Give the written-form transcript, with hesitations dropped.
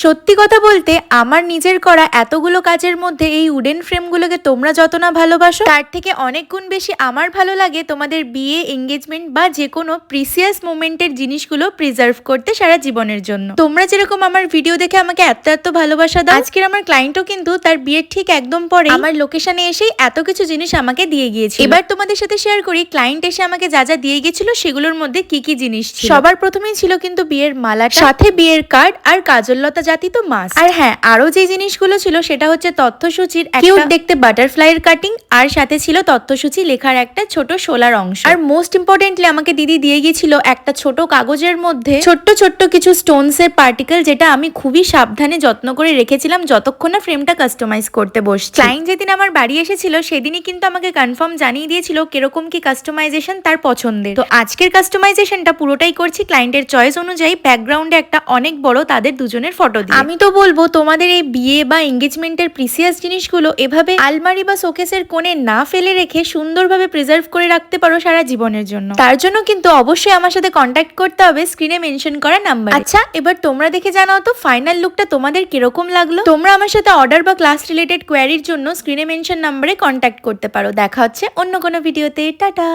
সত্যি কথা বলতে আমার নিজের করা এতগুলো কাজের মধ্যে এই উডেন ফ্রেমগুলোকে তোমরা যত না ভালোবাসো, তার থেকে অনেক গুণ বেশি আমার ভালো লাগে তোমাদের বিয়ে, এঙ্গেজমেন্ট বা যে কোনো প্রিসিয়াস মোমেন্টের জিনিসগুলো প্রিজার্ভ করতে সারা জীবনের জন্য। তোমরা যেরকম আমার ভিডিও দেখে আমাকে এত এত ভালোবাসা দাও, আজকের আমার ক্লায়েন্টও কিন্তু তার বিয়ের ঠিক একদম পরে আমার লোকেশনে এসেই এত কিছু জিনিস আমাকে দিয়ে গিয়েছিল। এবার তোমাদের সাথে শেয়ার করি ক্লায়েন্ট এসে আমাকে যা যা দিয়ে গিয়েছিল সেগুলোর মধ্যে কি কি জিনিস ছিল। সবার প্রথমেই ছিল কিন্তু বিয়ের মালা, সাথে বিয়ের কার্ড আর কাজললতা জাতীয় মাস্ক। আর হ্যাঁ, আরো যে জিনিসগুলো ছিল সেটা হচ্ছে তথ্যসূচির কিউট দেখতে বাটারফ্লাইয়ের কাটিং, আর সাথে ছিল তথ্যসূচি লেখার একটা ছোট শোলার অংশ। আর মোস্ট ইম্পর্টেন্টলি আমাকে দিদি দিয়ে গিয়েছিল একটা ছোট কাগজের মধ্যে ছোট্ট ছোট্ট কিছু স্টোনস এর পার্টিকেল, যেটা আমি খুবই সাবধানে যত্ন করে রেখেছিলাম যতক্ষণ না ফ্রেমটা কাস্টমাইজ করতে বসছি। ক্লায়েন্ট যেদিন আমার বাড়ি এসেছিল সেদিনই কিন্তু আমাকে কনফার্ম জানিয়ে দিয়েছিল কিরকম কি কাস্টমাইজেশন তার পছন্দের। তো আজকের কাস্টমাইজেশনটা পুরোটাই করছি ক্লায়েন্টের চয়েস অনুযায়ী, ব্যাকগ্রাউন্ডে একটা অনেক বড় তাদের দুজনের ফটো দিয়ে। আমি তো বলবো তোমাদের এই বিয়ে বা এঙ্গেজমেন্টের প্রিসিয়াস জিনিসগুলো এভাবে আলমারি বা শোকেসের কোণে না ফেলে রেখে সুন্দরভাবে প্রিজার্ভ করে রাখতে পারো সারা জীবনের জন্য। তার জন্য কিন্তু অবশ্যই আমার সাথে কন্ট্যাক্ট করতে হবে স্ক্রিনে মেনশন করা নাম্বার। আচ্ছা, এবার তোমরা দেখে জানাও তো ফাইনাল লুকটা তোমাদের কিরকম লাগলো। তোমরা আমার সাথে অর্ডার বা ক্লাস রিলেটেড কোয়ারির জন্য স্ক্রিনে মেনশন নাম্বারে কন্ট্যাক্ট করতে পারো। দেখা হচ্ছে অন্য কোনো ভিডিওতে। টাটা।